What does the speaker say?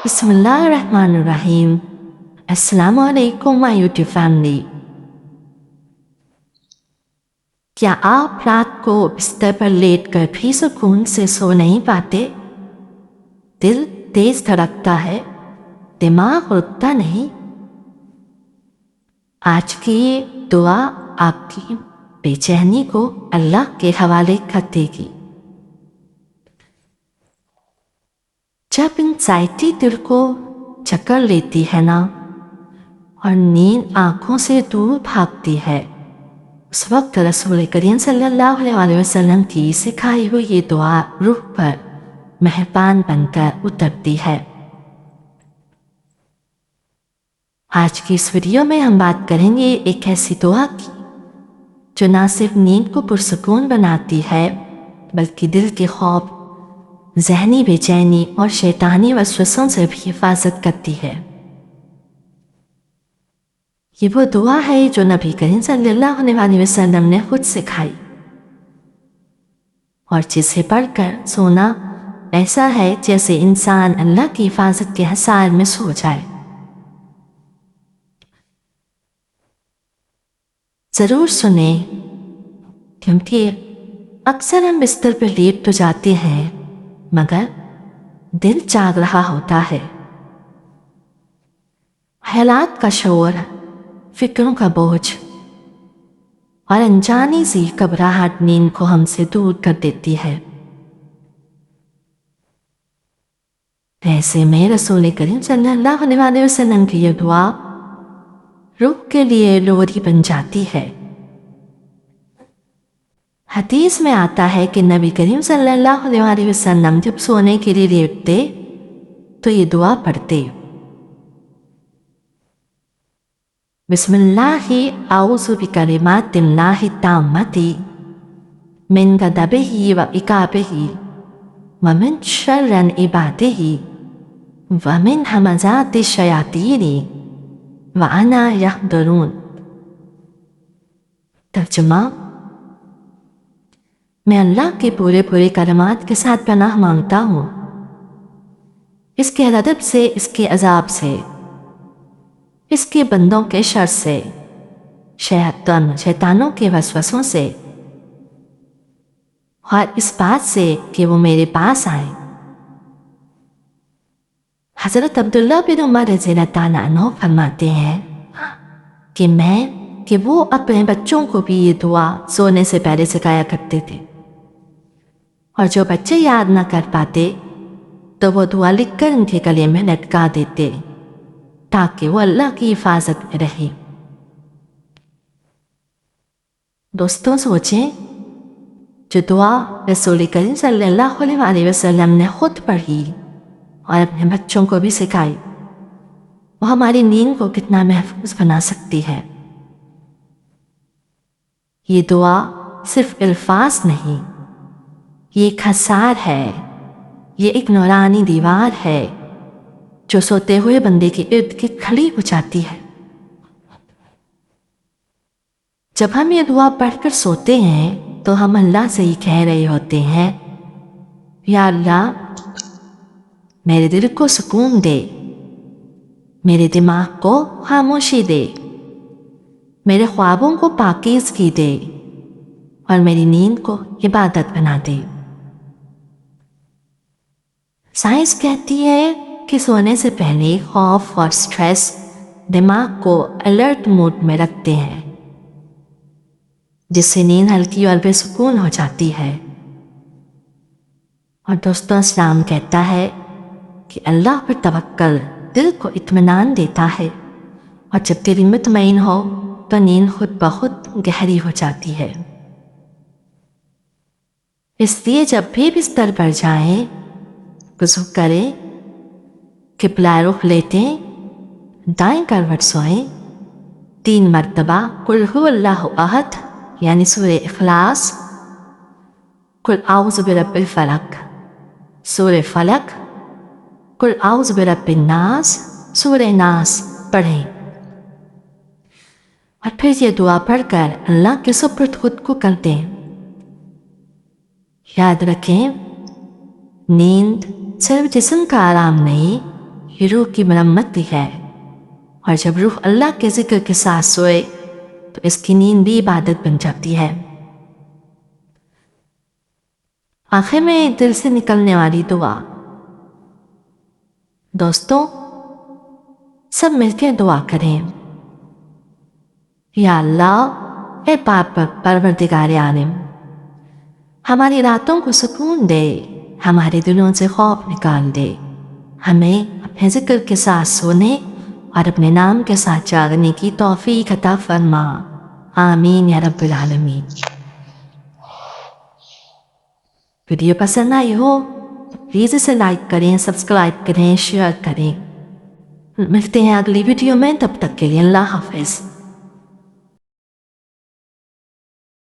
बिस्मिल्लाहिर्रहमानिर्रहीम। अस्सलाम वालेकुम माय यूट्यूब फैमिली। क्या आप रात को बिस्तर पर लेटकर भी सुकून से सो नहीं पाते? दिल तेज धड़कता है, दिमाग रुकता नहीं। आज की ये दुआ आपकी बेचैनी को अल्लाह के हवाले कर देगी। जब एंजाइटी दिल को चक्कर लेती है ना और नींद आंखों से दूर भागती है, उस वक्त रसूल करीम सल्लल्लाहु अलैहि वसल्लम की सिखाई हुई ये दुआ रूह पर मेहरबान बनकर उतरती है। आज की इस वीडियो में हम बात करेंगे एक ऐसी दुआ की जो ना सिर्फ नींद को पुरसुकून बनाती है बल्कि दिल के खौफ, ज़हनी बेचैनी और शैतानी वसवसों से भी हिफाजत करती है। ये वो दुआ है जो नबी करीम सल्लल्लाहु अलैहि वसल्लम ने खुद सिखाई और जिसे पढ़कर सोना ऐसा है जैसे इंसान अल्लाह की हिफाजत के हसार में सो जाए। ज़रूर सुने, क्योंकि अक्सर हम बिस्तर पर लेट तो जाते हैं मगर दिल जाग रहा होता है। ख्यालात का शोर, फिक्रों का बोझ और अनजानी सी घबराहट नींद को हमसे दूर कर देती है। ऐसे में रसूल करीम सल्लल्लाहु अलैहि वसल्लम की यह दुआ रूह के लिए लोरी बन जाती है। हदीस में आता है कि नबी करीम सल्लल्लाहु अलैहि वसल्लम जब सोने के लिए लेटते तो ये दुआ पढ़ते, बिस्मिल्लाहि औज़ु बिकलिमातिल्लाहि ताम्मति मिन गज़बिही व इक़ाबिही व मिन शर्रि इबादिही व मिन हमाज़ाति शयातीनी व अना यहदुरून। तर्जुमा, मैं अल्लाह के पूरे कलमात के साथ पनाह मांगता हूँ इसके अदब से, इसके अजाब से, इसके बंदों के शर से, शैतानों के वसवसों से और इस बात से कि वो मेरे पास आए। हज़रत अब्दुल्ला बिन उमर रज़ियल्लाहु अन्हु फरमाते हैं कि वो अपने बच्चों को भी ये दुआ सोने से पहले सिखाया करते थे और जो बच्चे याद ना कर पाते तो वो दुआ लिखकर उनके गले में लटका देते ताकि वो अल्लाह की हिफाजत में रहे। दोस्तों, सोचें, जो दुआ रसूल करीम सल्लल्लाहु अलैहि वसल्लम ने खुद पढ़ी और अपने बच्चों को भी सिखाई, वो हमारी नींद को कितना महफूज बना सकती है। ये दुआ सिर्फ अल्फाज नहीं, ये एक हसार है, ये एक नूरानी दीवार है जो सोते हुए बंदे के इर्द गिर्द खड़ी हो जाती है। जब हम ये दुआ पढ़कर सोते हैं तो हम अल्लाह से ही कह रहे होते हैं, या अल्लाह, मेरे दिल को सुकून दे, मेरे दिमाग को खामोशी दे, मेरे ख्वाबों को पाकीज़गी दे और मेरी नींद को इबादत बना दे। साइंस कहती है कि सोने से पहले खौफ और स्ट्रेस दिमाग को अलर्ट मोड में रखते हैं, जिससे नींद हल्की और बेसुकून हो जाती है। और दोस्तों, इस्लाम कहता है कि अल्लाह पर तवक्कल दिल को इत्मीनान देता है और जब दिल मुतमईन हो तो नींद खुद ब खुद गहरी हो जाती है। इसलिए जब भी बिस्तर पर जाएं, वज़ू करें, क़िबला रुख लेतें, दाएं करवट सोएं, 3 मरतबा कुल हुवल्लाहु अहद यानी सूरह इखलास, कुल औज़ु बिरब्बिल फलक सूरह फलक, कुल औज़ु बिरब्बिन नास सूरह नास पढ़ें और फिर ये दुआ पढ़कर अल्लाह के सुपुर्द खुद को कर दें। याद रखें, नींद सिर्फ जिस्म का आराम नहीं, یہ روح کی مرمت بھی ہے، اور جب روح اللہ کے ذکر کے ساتھ سوئے تو اس کی نیند بھی عبادت بن جاتی ہے۔ آخر میں دل سے نکلنے والی دعا۔ دوستوں، سب مل کے دعا کریں۔ یا اللہ، اے پاک پروردگار عالم، ہماری راتوں کو سکون دے، ہمارے دلوں سے خوف نکال دے، ہمیں اپنے ذکر کے ساتھ سونے اور اپنے نام کے ساتھ جاگنے کی توفیق عطا فرما، آمین یا رب العالمین۔ ویڈیو پسند آئی ہو تو پلیز اسے لائک کریں، سبسکرائب کریں، شیئر کریں۔ ملتے ہیں اگلی ویڈیو میں، تب تک کے لیے اللہ حافظ۔